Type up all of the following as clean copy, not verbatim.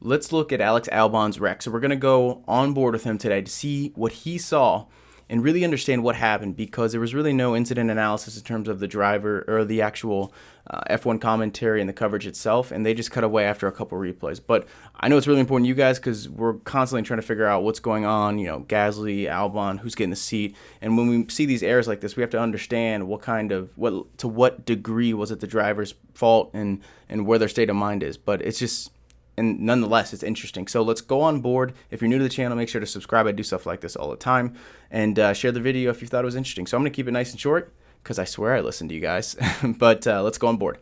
let's look at Alex Albon's wreck. So we're going to go on board with him today to see what he saw and really understand what happened, because there was really no incident analysis in terms of the driver or the actual F1 commentary and the coverage itself, and they just cut away after a couple replays. But I know it's really important to you guys because we're constantly trying to figure out what's going on, Gasly, Albon, who's getting the seat. And when we see these errors like this, we have to understand to what degree was it the driver's fault and where their state of mind is. But it's just, and nonetheless, it's interesting. So let's go on board. If you're new to the channel, make sure to subscribe. I do stuff like this all the time. And share the video if you thought it was interesting. So I'm going to keep it nice and short because I swear I listen to you guys. But let's go on board.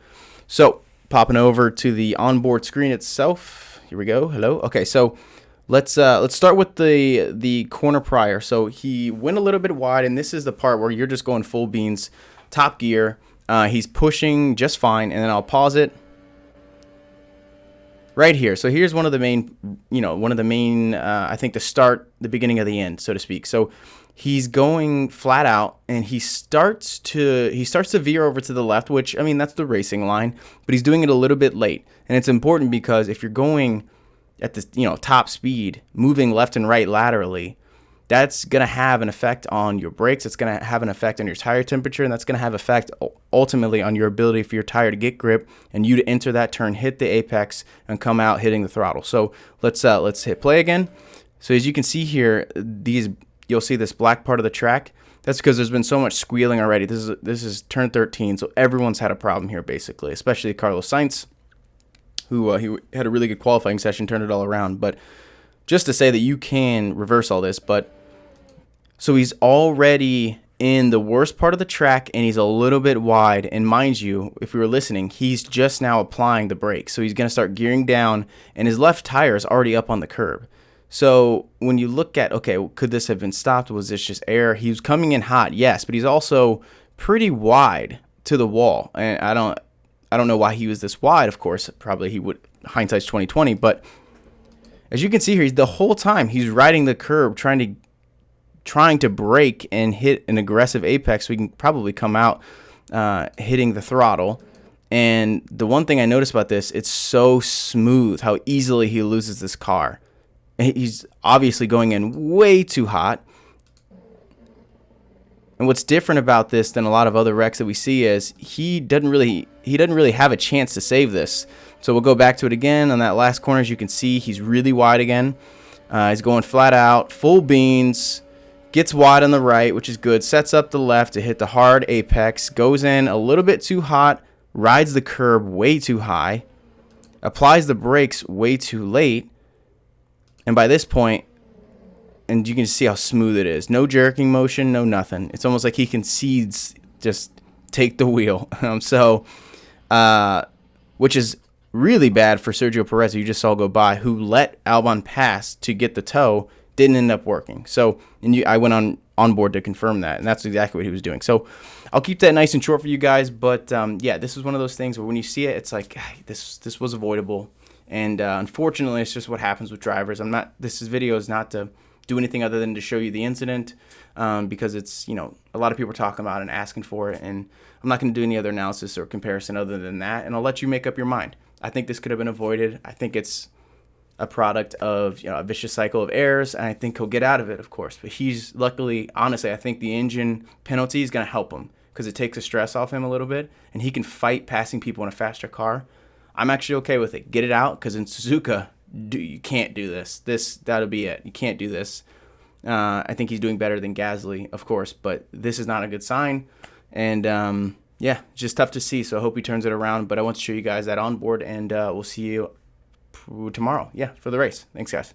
So popping over to the onboard screen itself. Here we go. Hello. Okay, so let's start with the corner prior. So he went a little bit wide, and this is the part where you're just going full beans, top gear. He's pushing just fine, and then I'll pause it. Right here. So here's one of the main, I think the beginning of the end, so to speak. So he's going flat out, and he starts to veer over to the left, which, I mean, that's the racing line, but he's doing it a little bit late. And it's important because if you're going at this, top speed, moving left and right laterally, that's going to have an effect on your brakes. It's going to have an effect on your tire temperature, and that's going to have effect ultimately on your ability for your tire to get grip and you to enter that turn, hit the apex, and come out hitting the throttle. So let's hit play again. So as you can see here, you'll see this black part of the track. That's because there's been so much squealing already. This is turn 13, so everyone's had a problem here basically, especially Carlos Sainz, who he had a really good qualifying session, turned it all around. But just to say that you can reverse all this, so he's already in the worst part of the track, and he's a little bit wide. And mind you, if we were listening, he's just now applying the brakes. So he's going to start gearing down, and his left tire is already up on the curb. So when you look at, okay, could this have been stopped? Was this just air? He was coming in hot, yes, but he's also pretty wide to the wall. And I don't know why he was this wide. Of course, probably he would, hindsight's 2020. But as you can see here, the whole time he's riding the curb, trying to brake and hit an aggressive apex so we can probably come out hitting the throttle. And the one thing I noticed about this, it's so smooth how easily he loses this car. He's obviously going in way too hot. And what's different about this than a lot of other wrecks that we see is he doesn't really have a chance to save this. So we'll go back to it again on that last corner. As you can see, he's really wide again. He's going flat out, full beans. Gets wide on the right, which is good. Sets up the left to hit the hard apex. Goes in a little bit too hot. Rides the curb way too high. Applies the brakes way too late. And by this point, and you can see how smooth it is. No jerking motion, no nothing. It's almost like he concedes, just take the wheel. Which is really bad for Sergio Perez, who you just saw go by, who let Albon pass to get the toe. Didn't end up working. So I went on board to confirm that, and that's exactly what he was doing. So I'll keep that nice and short for you guys. But yeah, this is one of those things where when you see it, it's like, this was avoidable. And unfortunately, it's just what happens with drivers. This video is not to do anything other than to show you the incident, because it's, a lot of people are talking about it and asking for it, and I'm not going to do any other analysis or comparison other than that, and I'll let you make up your mind. I think this could have been avoided. I think it's a product of a vicious cycle of errors, and I think he'll get out of it, of course. But he's luckily, honestly, I think the engine penalty is going to help him because it takes the stress off him a little bit, and he can fight passing people in a faster car. I'm actually okay with it. Get it out, because in Suzuka, you can't do this. That'll be it. You can't do this. I think he's doing better than Gasly, of course, but this is not a good sign. And yeah, it's just tough to see. So I hope he turns it around. But I want to show you guys that on board, and we'll see you tomorrow, for the race. Thanks, guys.